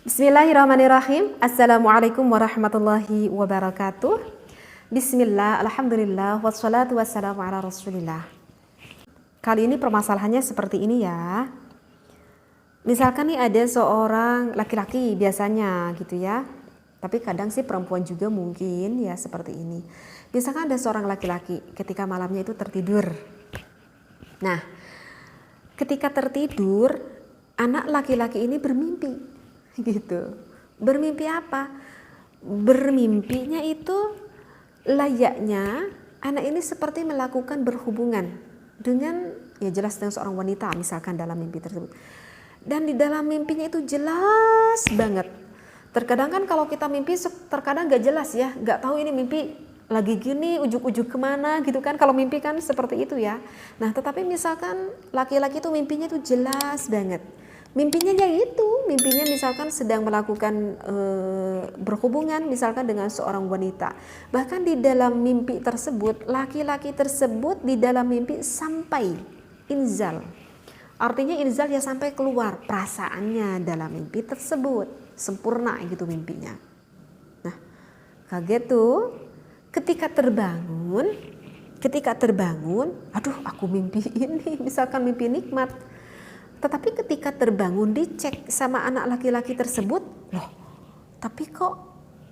Bismillahirrahmanirrahim. Assalamualaikum warahmatullahi wabarakatuh. Bismillah, alhamdulillah, wassalatu wassalamu ala rasulillah. Kali ini permasalahannya seperti ini ya. Misalkan nih ada seorang laki-laki biasanya gitu ya. Tapi kadang sih perempuan juga mungkin ya seperti ini. Misalkan ada seorang laki-laki ketika malamnya itu tertidur. Nah, ketika tertidur, anak laki-laki ini bermimpi. Gitu. Bermimpi apa? Bermimpinya itu layaknya anak ini seperti melakukan berhubungan dengan, ya jelas dengan seorang wanita misalkan dalam mimpi tersebut. Dan di dalam mimpinya itu jelas banget. Terkadang kan kalau kita mimpi terkadang gak jelas ya, gak tahu ini mimpi lagi gini ujuk-ujuk kemana gitu kan. Kalau mimpi kan seperti itu ya. Nah tetapi misalkan laki-laki itu mimpinya itu jelas banget. Mimpinya mimpinya misalkan sedang melakukan berhubungan misalkan dengan seorang wanita. Bahkan di dalam mimpi tersebut, laki-laki tersebut di dalam mimpi sampai inzal. Artinya inzal ya sampai keluar perasaannya dalam mimpi tersebut. Sempurna gitu mimpinya. Nah, kaget tuh ketika terbangun, aduh aku mimpi ini, misalkan mimpi nikmat. Tetapi ketika terbangun dicek sama anak laki-laki tersebut, loh tapi kok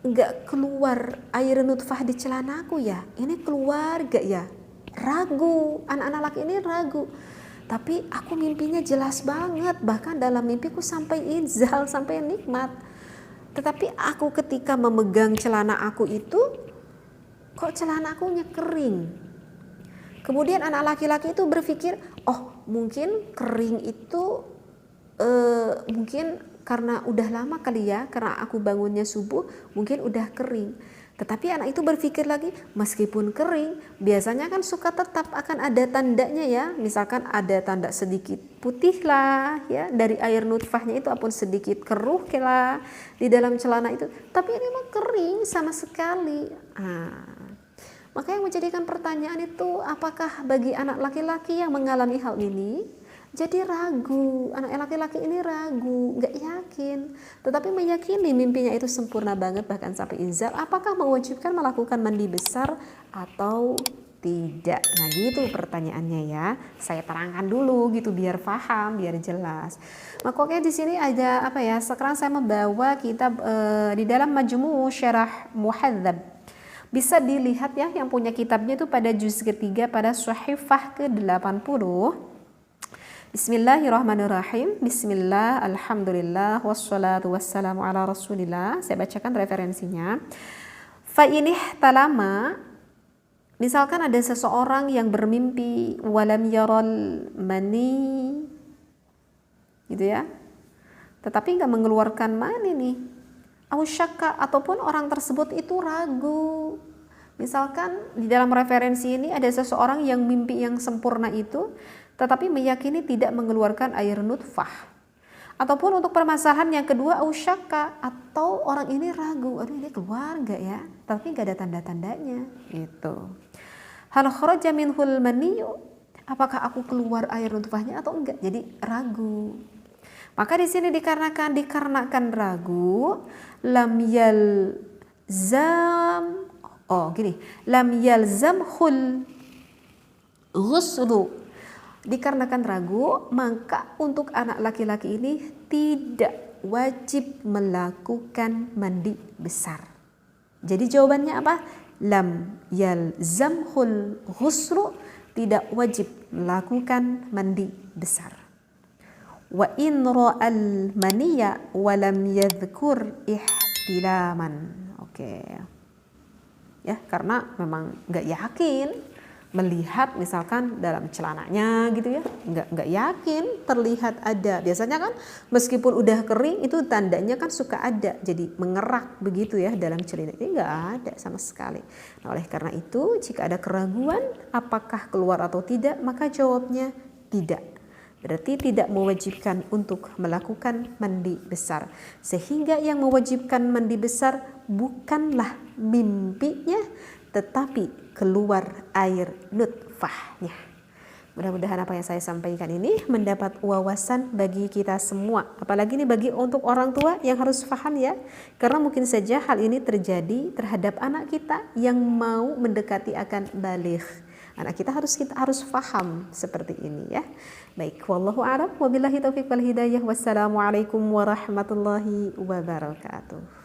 nggak keluar air nutfah di celanaku ya? Ini keluar gak ya? Ragu, anak-anak laki ini ragu. Tapi aku mimpinya jelas banget, bahkan dalam mimpiku sampai inzal, sampai nikmat. Tetapi aku ketika memegang celana aku itu, kok celana aku kering? Kemudian anak laki-laki itu berpikir, oh mungkin kering itu mungkin karena udah lama kali ya, karena aku bangunnya subuh mungkin udah kering. Tetapi anak itu berpikir lagi, meskipun kering biasanya kan suka tetap akan ada tandanya ya. Misalkan ada tanda sedikit putih lah ya dari air nutfahnya itu, ataupun sedikit keruh lah di dalam celana itu. Tapi ini mah kering sama sekali. Maka yang menjadikan pertanyaan itu, apakah bagi anak laki-laki yang mengalami hal ini jadi ragu, anak laki-laki ini ragu, gak yakin, tetapi meyakini mimpinya itu sempurna banget bahkan sampai inzal, apakah mewajibkan melakukan mandi besar atau tidak? Nah gitu pertanyaannya ya, saya terangkan dulu gitu biar paham, biar jelas. Makanya di sini ada apa ya, sekarang saya membawa kitab di dalam Majmu' Syarah Muhadzab. Bisa dilihat ya yang punya kitabnya itu pada juz ketiga pada Shahifah ke-80. Bismillahirrahmanirrahim. Bismillah, alhamdulillah, wassalatu wassalamu ala rasulillah. Saya bacakan referensinya. Fa'inih talama, misalkan ada seseorang yang bermimpi walam yaral mani, gitu ya, tetapi nggak mengeluarkan mani nih. Ausyaka, ataupun orang tersebut itu ragu. Misalkan di dalam referensi ini ada seseorang yang mimpi yang sempurna itu tetapi meyakini tidak mengeluarkan air nutfah. Ataupun untuk permasalahan yang kedua, ausyaka, atau orang ini ragu, aduh ini keluar enggak ya, tapi enggak ada tanda-tandanya gitu. Hal kharaja minhul maniyyu, apakah aku keluar air nutfahnya atau enggak, jadi ragu. Maka di sini dikarenakan ragu, lam yalzamhul ghuslu. Dikarenakan ragu, maka untuk anak laki-laki ini tidak wajib melakukan mandi besar. Jadi jawabannya apa? Lam yalzamhul ghuslu, tidak wajib melakukan mandi besar. Wa in ra'al maniya wa lam yadhkur ihtilaman. Oke. Ya, karena memang enggak yakin melihat misalkan dalam celananya gitu ya. Enggak yakin terlihat ada. Biasanya kan meskipun udah kering itu tandanya kan suka ada. Jadi mengerak begitu ya dalam celana. Ini enggak ada sama sekali. Nah, oleh karena itu jika ada keraguan apakah keluar atau tidak, maka jawabnya tidak. Berarti tidak mewajibkan untuk melakukan mandi besar. Sehingga yang mewajibkan mandi besar bukanlah mimpinya, tetapi keluar air nutfahnya. Mudah-mudahan apa yang saya sampaikan ini mendapat wawasan bagi kita semua. Apalagi ini bagi untuk orang tua yang harus paham ya. Karena mungkin saja hal ini terjadi terhadap anak kita yang mau mendekati akan baligh. Anak kita harus paham seperti ini ya. Baik, wallahu a'lam, wabillahi taufiq wal hidayah. Wassalamualaikum warahmatullahi wabarakatuh.